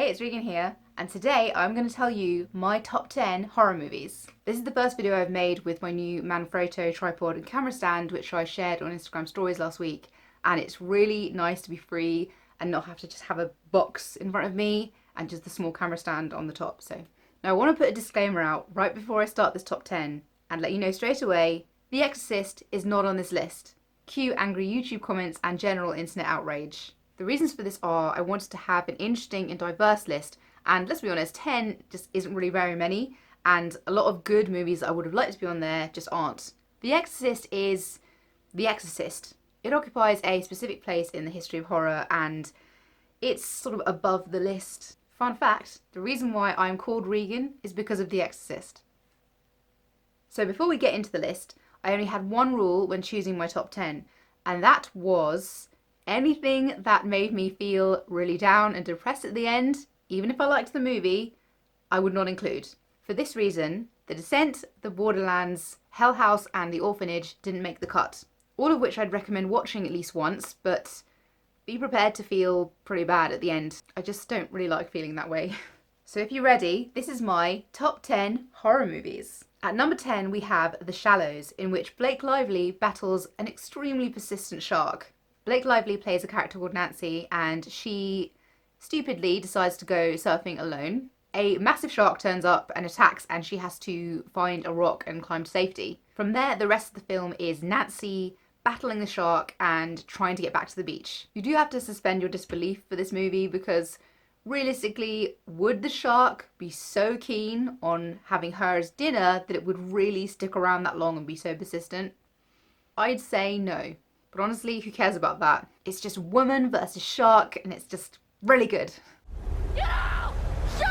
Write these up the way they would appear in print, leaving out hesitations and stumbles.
Hey, it's Regan here, and today I'm going to tell you my top 10 horror movies. This is the first video I've made with my new Manfrotto tripod and camera stand, which I shared on Instagram stories last week, and it's really nice to be free and not have to just have a box in front of me and just the small camera stand on the top. So now I want to put a disclaimer out right before I start this top 10 and let you know straight away, The Exorcist is not on this list. Cue angry YouTube comments and general internet outrage. The reasons for this are I wanted to have an interesting and diverse list, and let's be honest, 10 just isn't really very many, and a lot of good movies that I would have liked to be on there just aren't. The Exorcist is The Exorcist. It occupies a specific place in the history of horror, and it's sort of above the list. Fun fact, the reason why I'm called Regan is because of The Exorcist. So before we get into the list, I only had one rule when choosing my top 10, and that was anything that made me feel really down and depressed at the end, even if I liked the movie, I would not include. For this reason, The Descent, The Borderlands, Hell House and The Orphanage didn't make the cut. All of which I'd recommend watching at least once, but be prepared to feel pretty bad at the end. I just don't really like feeling that way. So if you're ready, this is my top 10 horror movies. At number 10 we have The Shallows, in which Blake Lively battles an extremely persistent shark. Blake Lively plays a character called Nancy, and she stupidly decides to go surfing alone. A massive shark turns up and attacks, and she has to find a rock and climb to safety. From there, the rest of the film is Nancy battling the shark and trying to get back to the beach. You do have to suspend your disbelief for this movie because realistically, would the shark be so keen on having her as dinner that it would really stick around that long and be so persistent? I'd say no. But honestly, who cares about that? It's just woman versus shark, and it's just really good. Get out! Shark!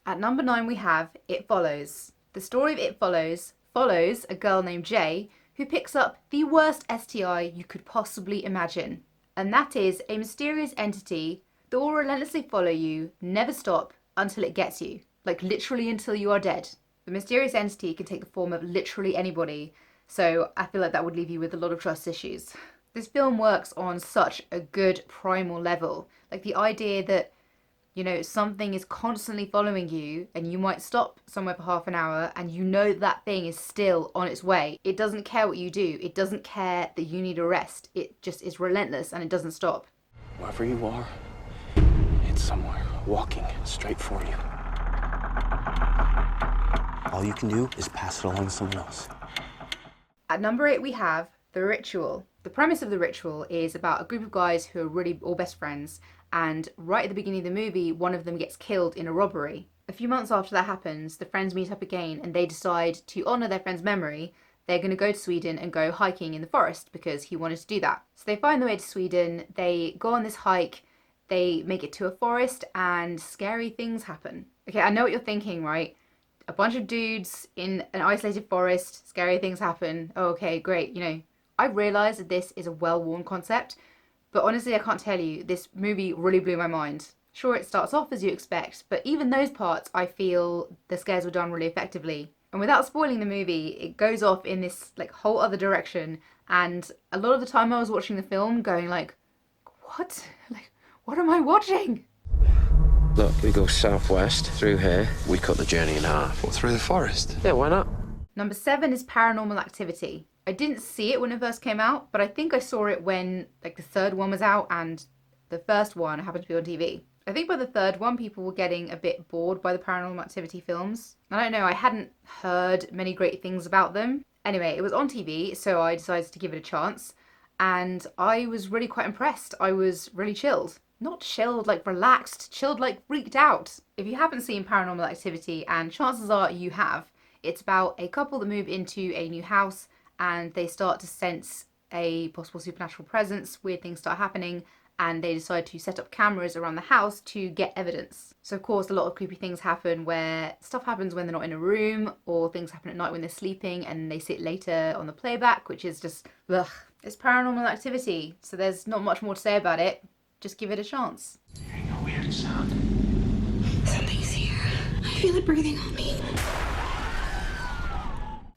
At number 9 we have It Follows. The story of It Follows follows a girl named Jay who picks up the worst STI you could possibly imagine. And that is a mysterious entity that will relentlessly follow you, never stop, until it gets you. Like literally until you are dead. The mysterious entity can take the form of literally anybody, so I feel like that would leave you with a lot of trust issues. This film works on such a good primal level. Like the idea that, you know, something is constantly following you and you might stop somewhere for half an hour and you know that thing is still on its way. It doesn't care what you do. It doesn't care that you need a rest. It just is relentless and it doesn't stop. Wherever you are, it's somewhere walking straight for you. All you can do is pass it along to someone else. At number 8 we have The Ritual. The premise of The Ritual is about a group of guys who are really all best friends, and right at the beginning of the movie, one of them gets killed in a robbery. A few months after that happens, the friends meet up again and they decide to honour their friend's memory. They're going to go to Sweden and go hiking in the forest because he wanted to do that. So they find their way to Sweden, they go on this hike, they make it to a forest, and scary things happen. Okay, I know what you're thinking, right? A bunch of dudes in an isolated forest, scary things happen. Oh, okay, great. You know, I realise that this is a well-worn concept, but honestly, I can't tell you, this movie really blew my mind. Sure, it starts off as you expect, but even those parts, I feel the scares were done really effectively. And without spoiling the movie, it goes off in this like whole other direction, and a lot of the time I was watching the film going like, what? Like, what am I watching? Look, we go southwest through here. We cut the journey in half. What, through the forest? Yeah, why not? Number 7 is Paranormal Activity. I didn't see it when it first came out, but I think I saw it when like the third one was out and the first one happened to be on TV. I think by the third one people were getting a bit bored by the Paranormal Activity films. I don't know, I hadn't heard many great things about them. Anyway, it was on TV, so I decided to give it a chance, and I was really quite impressed. I was really chilled. Not chilled like relaxed, chilled like freaked out. If you haven't seen Paranormal Activity, and chances are you have, it's about a couple that move into a new house and they start to sense a possible supernatural presence, weird things start happening, and they decide to set up cameras around the house to get evidence. So of course a lot of creepy things happen where stuff happens when they're not in a room, or things happen at night when they're sleeping and they see it later on the playback, which is just, ugh. It's Paranormal Activity, so there's not much more to say about it. Just give it a chance. Hearing a weird sound. Something's here. I feel it breathing on me.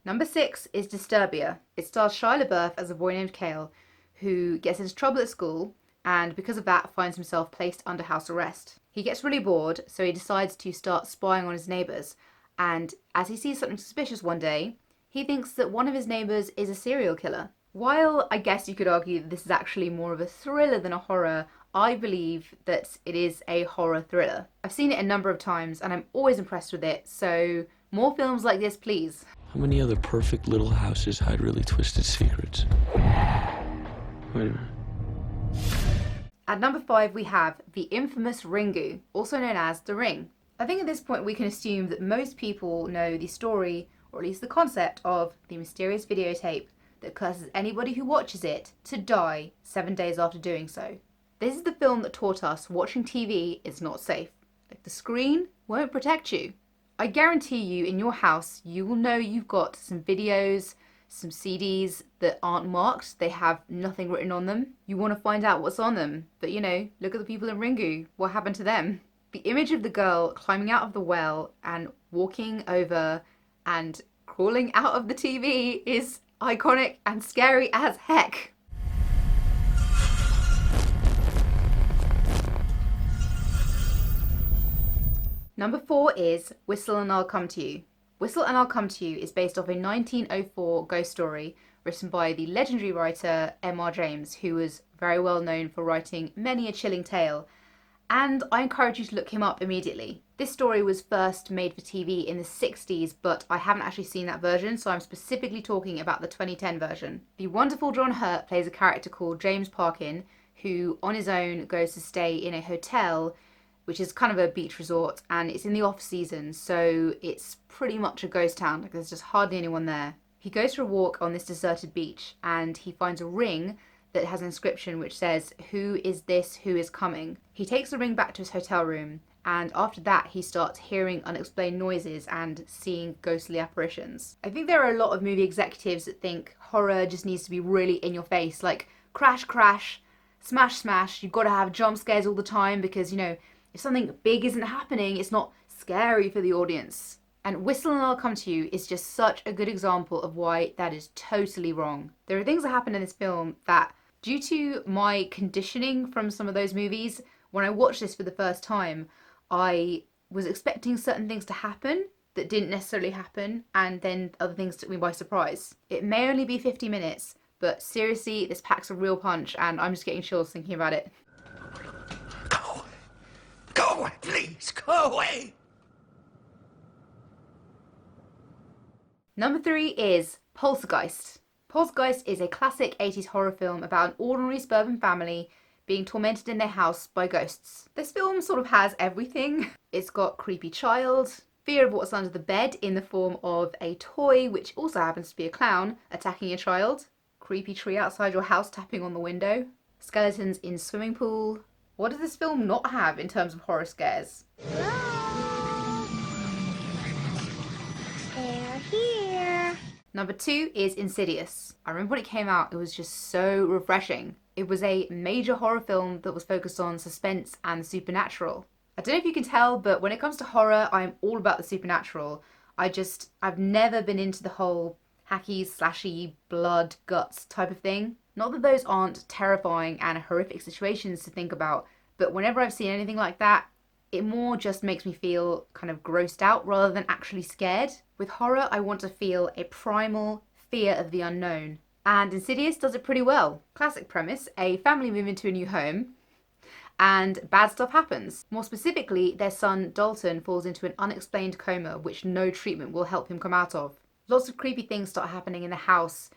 Number 6 is Disturbia. It stars Shia LaBeouf as a boy named Kale who gets into trouble at school and because of that finds himself placed under house arrest. He gets really bored, so he decides to start spying on his neighbours, and as he sees something suspicious one day, he thinks that one of his neighbours is a serial killer. While I guess you could argue that this is actually more of a thriller than a horror, I believe that it is a horror thriller. I've seen it a number of times and I'm always impressed with it, so more films like this, please. How many other perfect little houses hide really twisted secrets? Wait a minute. At number 5 we have the infamous Ringu, also known as The Ring. I think at this point we can assume that most people know the story, or at least the concept, of the mysterious videotape that curses anybody who watches it to die 7 days after doing so. This is the film that taught us watching TV is not safe. Like, the screen won't protect you. I guarantee you in your house you will know you've got some videos, some CDs that aren't marked, they have nothing written on them. You want to find out what's on them, but you know, look at the people in Ringu, what happened to them? The image of the girl climbing out of the well and walking over and crawling out of the TV is iconic and scary as heck. Number 4 is Whistle and I'll Come to You. Whistle and I'll Come to You is based off a 1904 ghost story written by the legendary writer M.R. James, who was very well known for writing many a chilling tale, and I encourage you to look him up immediately. This story was first made for TV in the 60s, but I haven't actually seen that version, so I'm specifically talking about the 2010 version. The wonderful John Hurt plays a character called James Parkin, who on his own goes to stay in a hotel, which is kind of a beach resort, and it's in the off season, so it's pretty much a ghost town. Like, there's just hardly anyone there. He goes for a walk on this deserted beach, and he finds a ring that has an inscription which says, "Who is this? Who is coming?" He takes the ring back to his hotel room, and after that he starts hearing unexplained noises and seeing ghostly apparitions. I think there are a lot of movie executives that think horror just needs to be really in your face, like crash, crash, smash, smash. You've got to have jump scares all the time because, you know, if something big isn't happening, it's not scary for the audience. And Whistle and I'll Come to You is just such a good example of why that is totally wrong. There are things that happen in this film that, due to my conditioning from some of those movies, when I watched this for the first time, I was expecting certain things to happen that didn't necessarily happen, and then other things took me by surprise. It may only be 50 minutes, but seriously, this packs a real punch, and I'm just getting chills thinking about it. Go away, please, go away! Number 3 is Poltergeist. Poltergeist is a classic 80s horror film about an ordinary suburban family being tormented in their house by ghosts. This film sort of has everything. It's got creepy child, fear of what's under the bed in the form of a toy, which also happens to be a clown, attacking a child, creepy tree outside your house tapping on the window, skeletons in swimming pool. What does this film not have in terms of horror scares? They're here. Number 2 is Insidious. I remember when it came out, it was just so refreshing. It was a major horror film that was focused on suspense and the supernatural. I don't know if you can tell, but when it comes to horror, I'm all about the supernatural. I've never been into the whole hacky, slashy, blood, guts type of thing. Not that those aren't terrifying and horrific situations to think about, but whenever I've seen anything like that, it more just makes me feel kind of grossed out rather than actually scared. With horror, I want to feel a primal fear of the unknown. And Insidious does it pretty well. Classic premise, a family move into a new home, and bad stuff happens. More specifically, their son Dalton falls into an unexplained coma which no treatment will help him come out of. Lots of creepy things start happening in the house,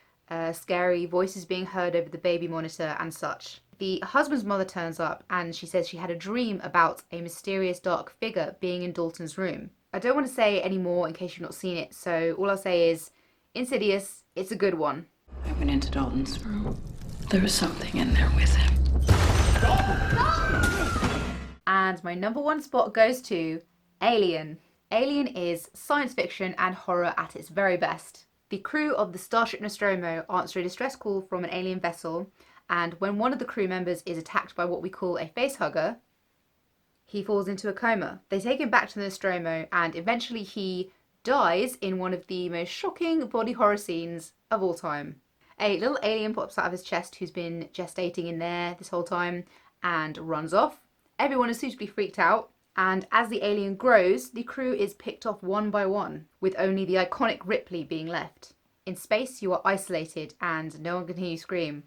scary voices being heard over the baby monitor and such. The husband's mother turns up and she says she had a dream about a mysterious dark figure being in Dalton's room. I don't want to say any more in case you've not seen it, so all I'll say is, Insidious, it's a good one. I went into Dalton's room. There was something in there with him. And my number 1 spot goes to Alien. Alien is science fiction and horror at its very best. The crew of the Starship Nostromo answer a distress call from an alien vessel, and when one of the crew members is attacked by what we call a facehugger, he falls into a coma. They take him back to the Nostromo, and eventually he dies in one of the most shocking body horror scenes of all time. A little alien pops out of his chest who's been gestating in there this whole time, and runs off. Everyone is suitably freaked out, and as the alien grows, the crew is picked off one by one, with only the iconic Ripley being left. In space, you are isolated and no one can hear you scream.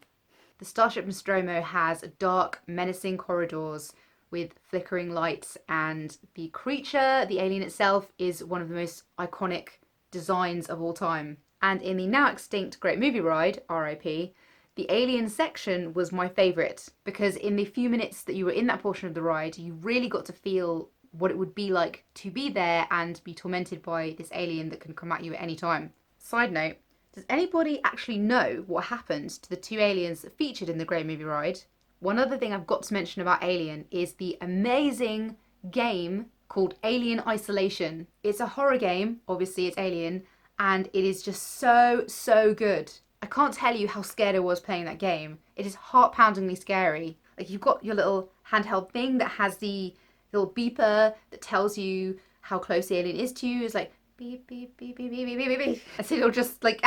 The Starship Nostromo has dark, menacing corridors with flickering lights, and the creature, the alien itself, is one of the most iconic designs of all time. And in the now extinct Great Movie Ride, RIP, the alien section was my favourite, because in the few minutes that you were in that portion of the ride, you really got to feel what it would be like to be there and be tormented by this alien that can come at you at any time. Side note, does anybody actually know what happened to the two aliens that featured in the Great Movie Ride? One other thing I've got to mention about Alien is the amazing game called Alien Isolation. It's a horror game, obviously it's Alien, and it is just so good. I can't tell you how scared I was playing that game. It is heart-poundingly scary. Like, you've got your little handheld thing that has the little beeper that tells you how close the alien is to you. It's like beep, beep, beep, beep, beep, beep, beep, beep. And so you're just like,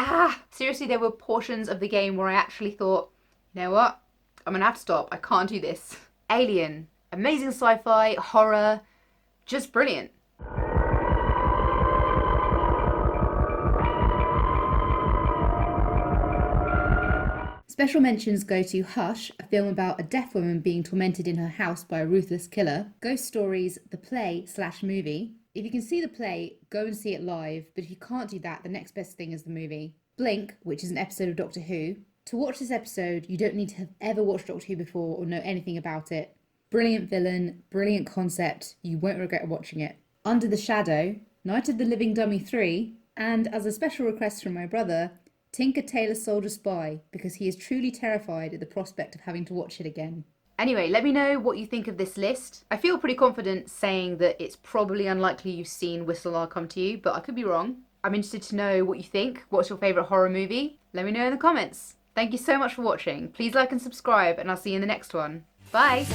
Seriously, there were portions of the game where I actually thought, you know what? I'm gonna have to stop. I can't do this. Alien. Amazing sci-fi, horror, just brilliant. Special mentions go to Hush, a film about a deaf woman being tormented in her house by a ruthless killer. Ghost Stories, the play/movie. If you can see the play, go and see it live, but if you can't do that, the next best thing is the movie. Blink, which is an episode of Doctor Who. To watch this episode, you don't need to have ever watched Doctor Who before or know anything about it. Brilliant villain, brilliant concept, you won't regret watching it. Under the Shadow, Night of the Living Dummy 3, and as a special request from my brother, Tinker Tailor Soldier Spy, because he is truly terrified at the prospect of having to watch it again. Anyway, let me know what you think of this list. I feel pretty confident saying that it's probably unlikely you've seen Whistle I'll Come to You, but I could be wrong. I'm interested to know what you think. What's your favourite horror movie? Let me know in the comments. Thank you so much for watching. Please like and subscribe, and I'll see you in the next one. Bye!